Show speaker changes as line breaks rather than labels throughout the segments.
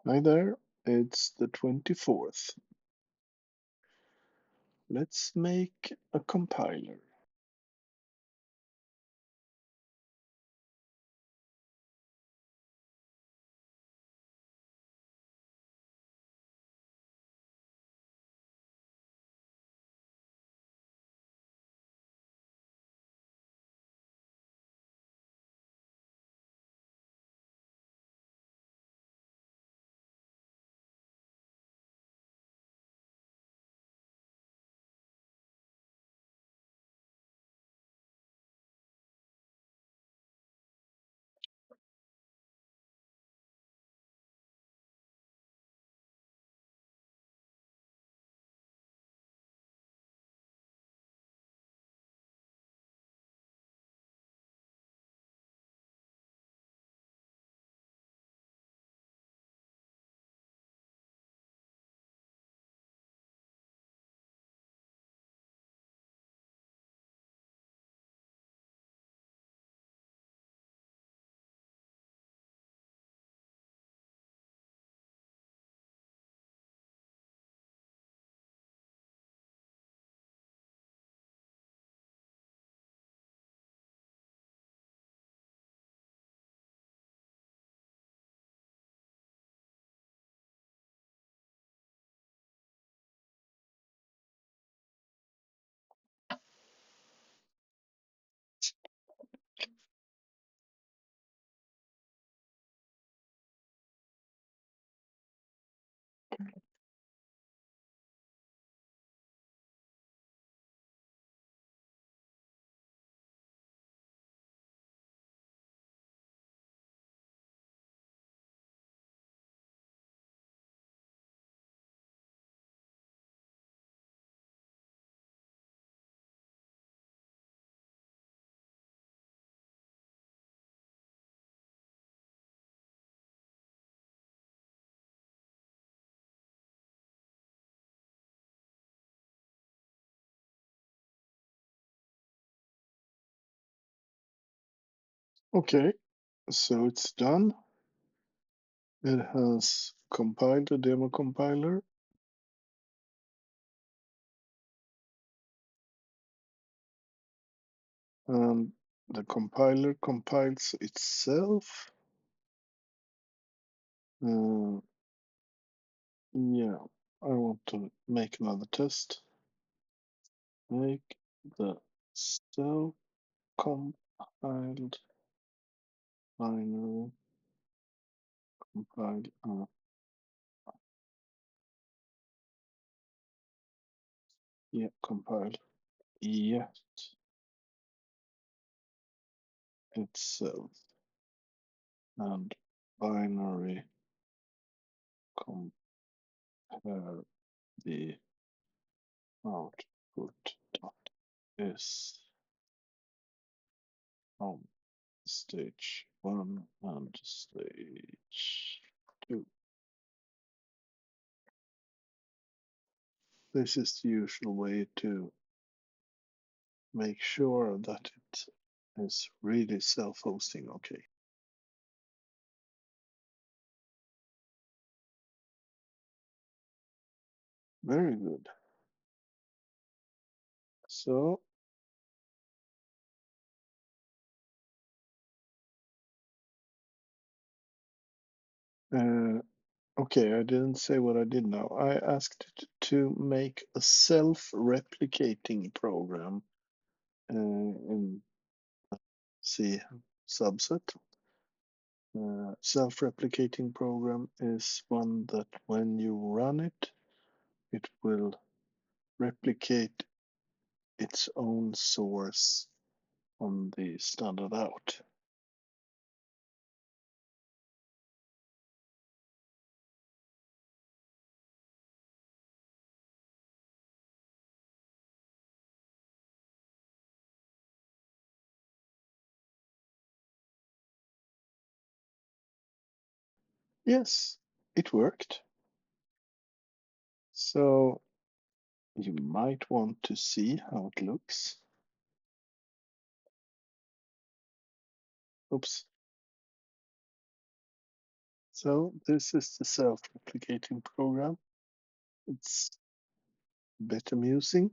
Hi there, it's the 24th. Let's make a compiler. Okay, so it's done. It has compiled the demo compiler, and the compiler compiles itself. Uh, yeah, I want to make another test. Make the self-compiled binary compiled. Yeah, compiled. Yet itself and binary compare the output dot is from stage 1 and stage 2. This is the usual way to make sure that it is really self-hosting okay. Very good. So, uh, okay, I didn't say what I did now. I asked it to make a self-replicating program in C subset. Self-replicating program is one that when you run it, it will replicate its own source on the standard out. Yes, it worked. So you might want to see how it looks. Oops. So this is the self-replicating program. It's a bit amusing.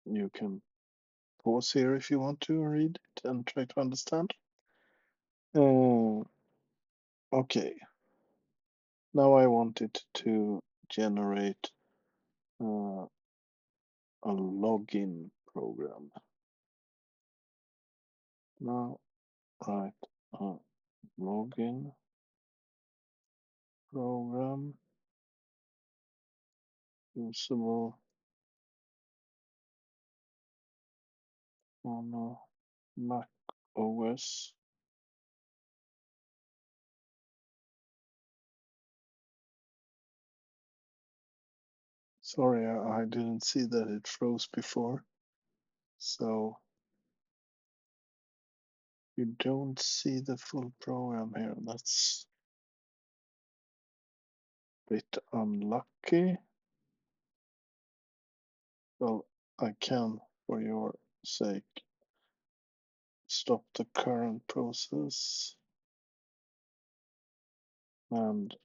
You can pause here if you want to read it and try to understand. Uh, okay, now I want it to generate a login program. Now write a login program usable on a Mac OS. Sorry, I didn't see that it froze before. So you don't see the full program here. That's a bit unlucky. Well, I can, for your sake, stop the current process and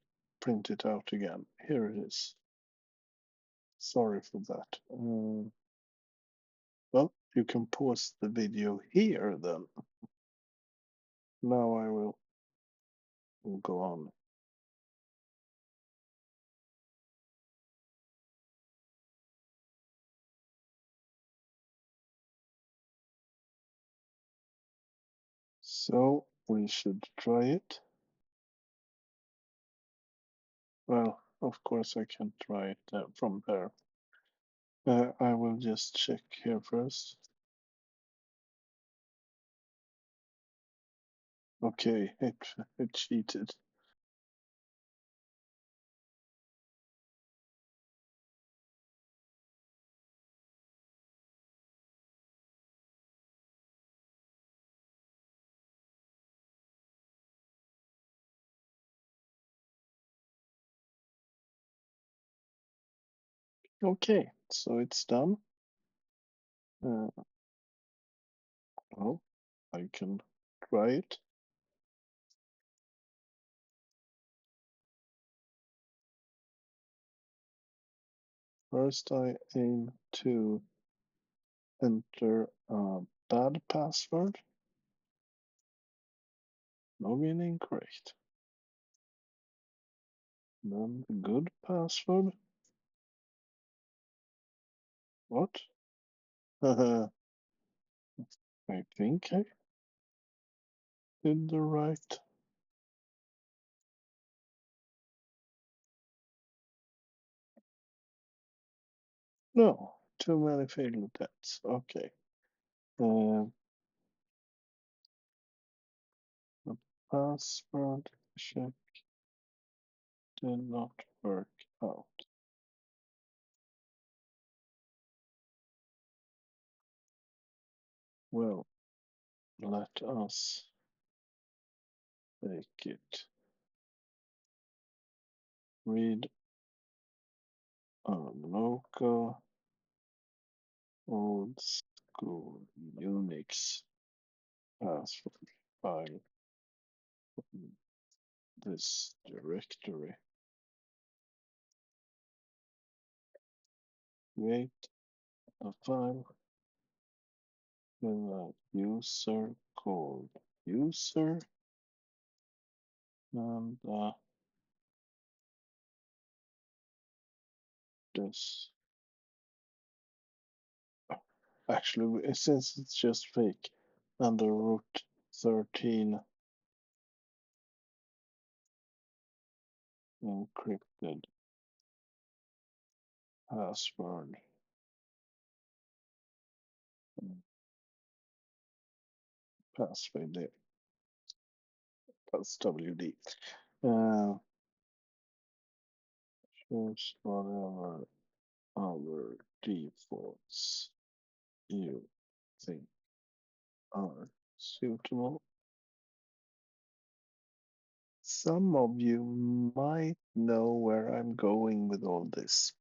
print it out again. Here it is. Sorry for that. Well, you can pause the video here then. Now I will go on. So we should try it. Well, of course I can try it from there. I will just check here first. Okay, it cheated. Okay, so it's done. Uh, oh, I can try it. First, I aim to enter a bad password. Login incorrect. Then good password. What? I think I did the right. No, too many failed attempts. Okay. The password check did not work out. Well, let us take it. Read a local old school Unix password file from this directory. Create a file with a user called user and this. Actually, since it's just fake, under root 13 encrypted password. Password there. That's WD. Choose whatever other defaults you think are suitable. Some of you might know where I'm going with all this.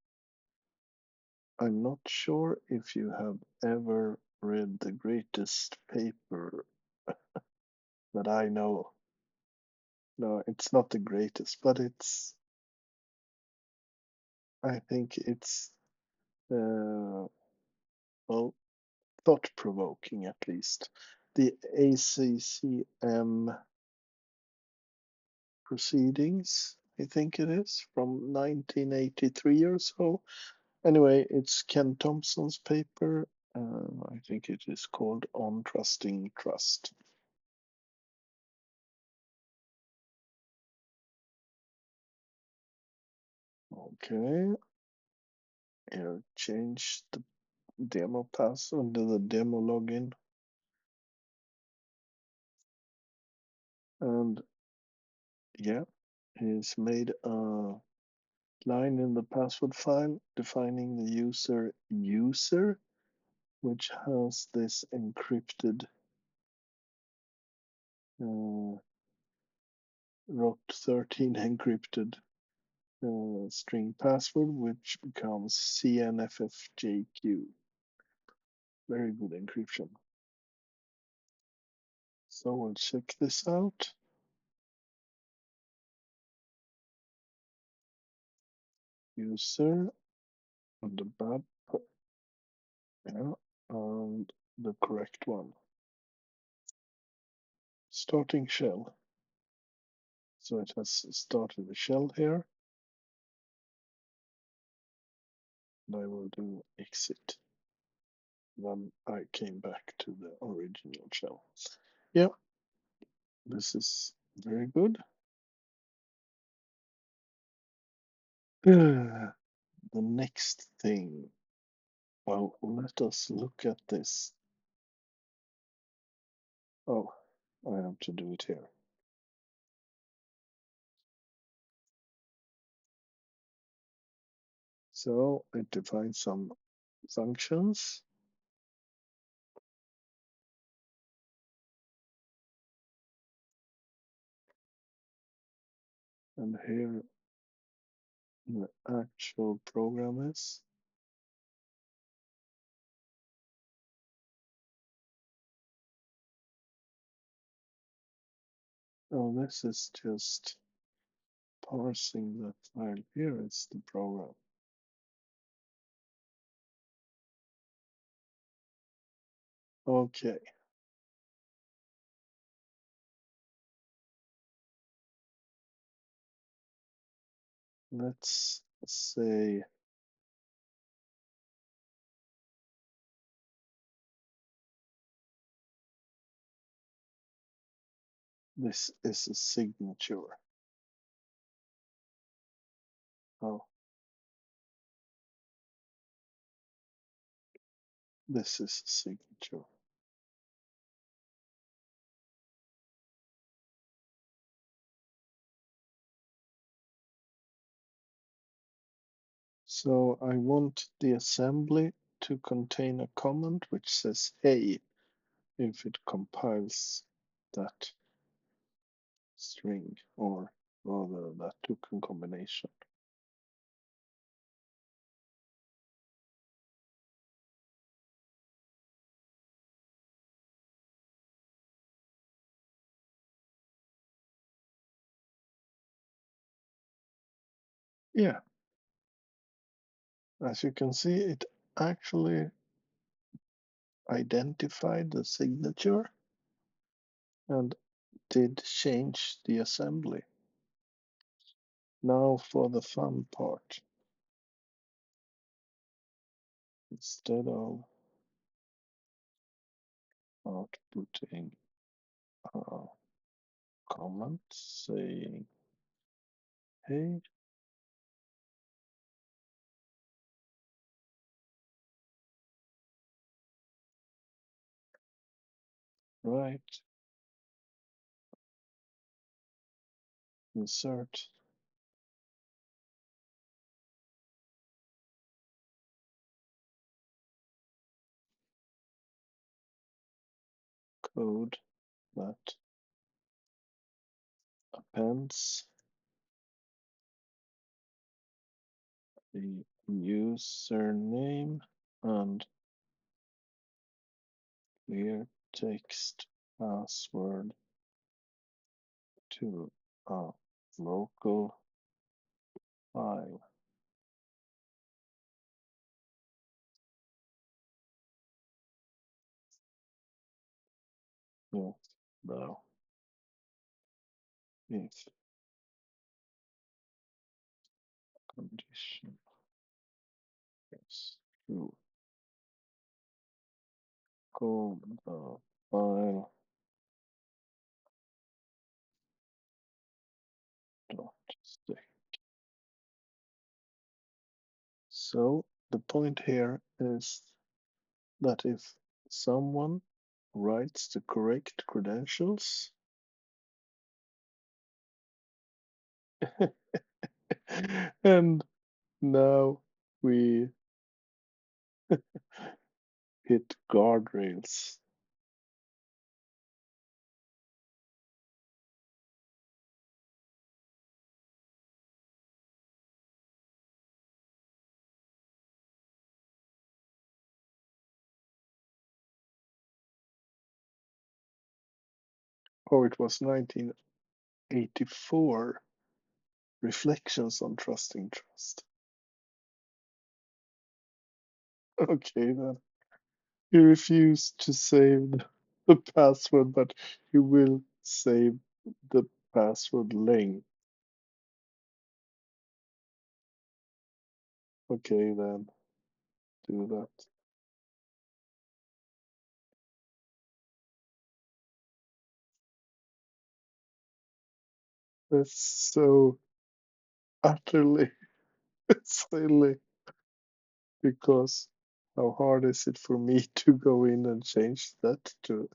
I'm not sure if you have ever read the greatest paper that I know. No, it's not the greatest, but I think it's uh, well, thought-provoking at least. The ACCM proceedings, I think it is, from 1983 or so. Anyway, it's Ken Thompson's paper. I think it is called On Trusting Trust. Okay, here, change the demo password to the demo login. And yeah, he's made a line in the password file defining the user, which has this encrypted ROT13 encrypted string password, which becomes CNFFJQ. Very good encryption. So we'll check this out. User and the bad, yeah, and the correct one. Starting shell. So it has started a shell here. And I will do exit. Then I came back to the original shell. Yeah, this is very good. The next thing, well, let us look at this. Oh, I have to do it here. So it defines some functions. And here the actual program is. Oh, this is just parsing the file. Here is the program. Okay. Let's say this is a signature. Oh, this is a signature. So I want the assembly to contain a comment which says hey if it compiles that string, or rather that token combination. Yeah, as you can see, it actually identified the signature and did change the assembly. Now for the fun part. Instead of outputting a comment saying, hey, right, insert code that appends the username and clear text password to a local file. Yes, now if condition is true, call the file dot stack. So the point here is that if someone writes the correct credentials, and now we hit guardrails. Oh, it was 1984. Reflections on Trusting Trust. Okay, then. He refused to save the password, but he will save the password length. Okay, then. Do that. That's so utterly silly because how hard is it for me to go in and change that to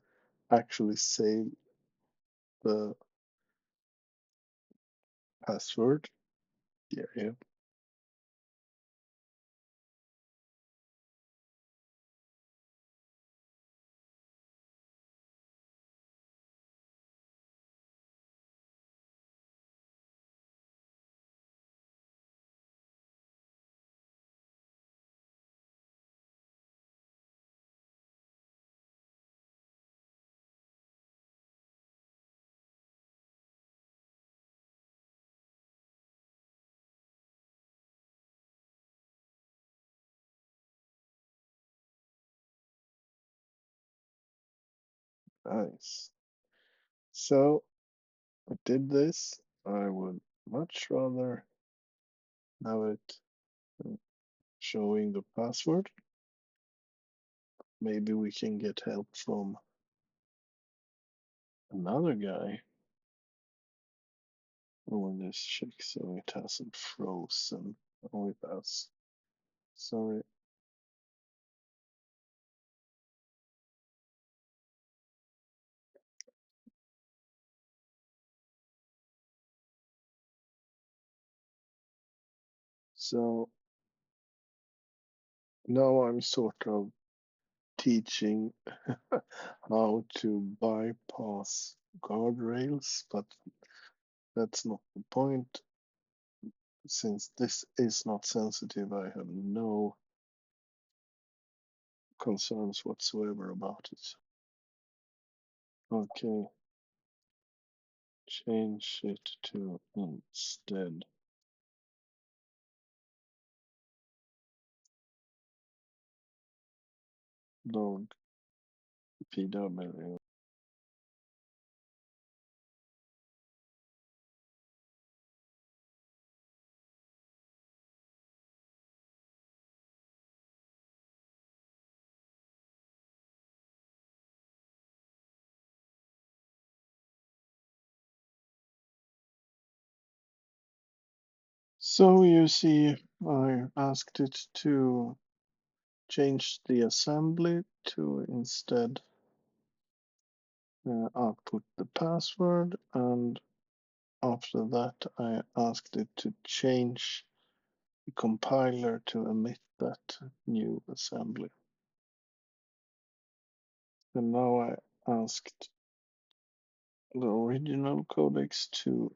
actually save the password? Yeah, yeah. Nice. So I did this. I would much rather have it showing the password. Maybe we can get help from another guy. Oh, let's check so it hasn't frozen. Oh, it has. Sorry. So now I'm sort of teaching how to bypass guardrails, but that's not the point. Since this is not sensitive, I have no concerns whatsoever about it. Okay, change it to instead log pw. So you see, I asked it to change the assembly to instead output the password, and after that I asked it to change the compiler to emit that new assembly. And now I asked the original codecs to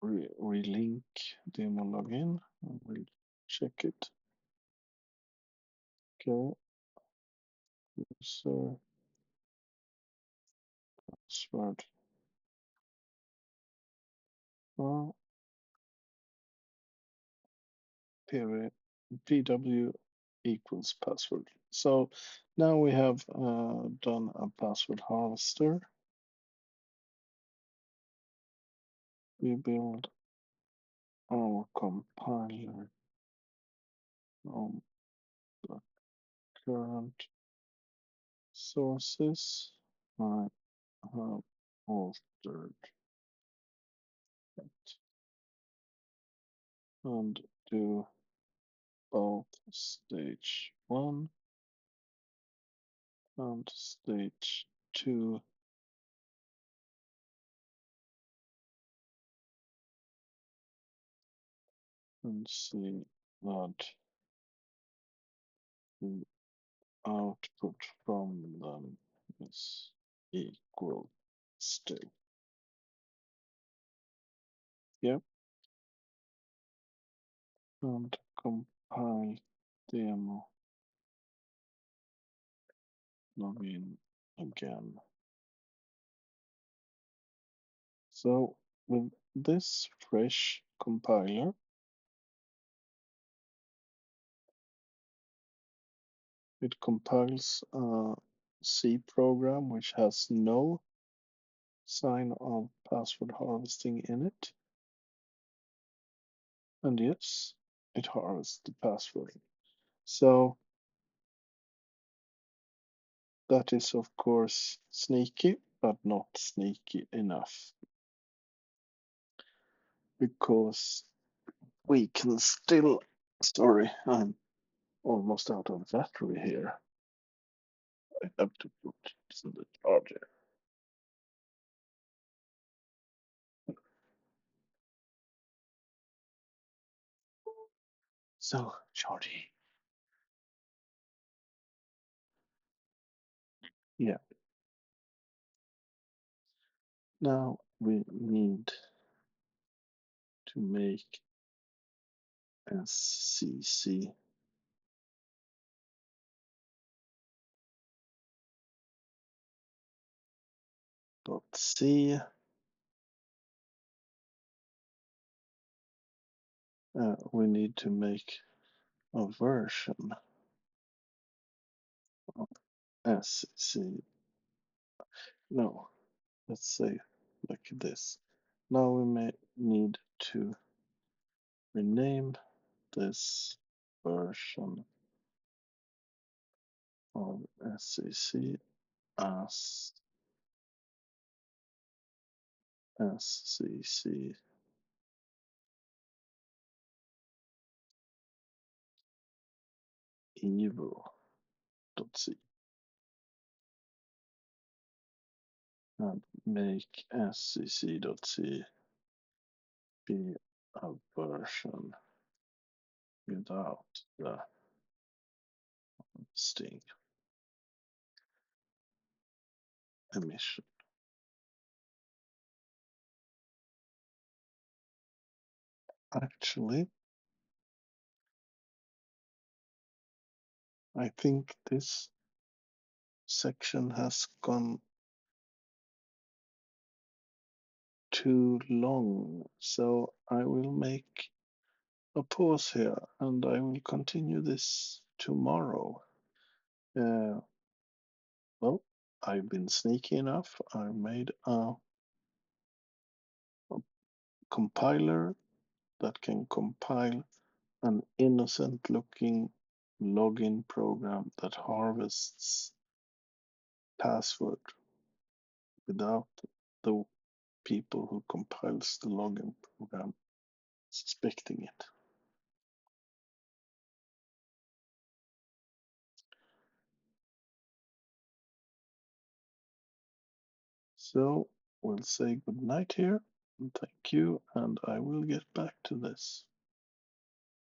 relink demo login. And we'll check it. Okay, so password. Well, period pw equals password. So now we have done a password harvester. We build our compiler on the current sources. I have altered it and do both stage 1 and stage 2 and see that the output from them is equal still. Yep. And compile demo login again. So with this fresh compiler, it compiles a C program which has no sign of password harvesting in it. And yes, it harvests the password. So that is of course sneaky, but not sneaky enough. Because we can still, sorry, I'm almost out of battery here. I have to put this in the charger. So, charging. Yeah. Now we need to make scc dot c. We need to make a version of scc. No, let's say like this. Now we may need to rename this version of scc as scc evil.c and make scc.c be a version without the sting emission. Actually, I think this section has gone too long, so I will make a pause here and I will continue this tomorrow. Well, I've been sneaky enough. I made a compiler that can compile an innocent looking login program that harvests password without the people who compiles the login program suspecting it. So we'll say good night here and thank you, and I will get back to this.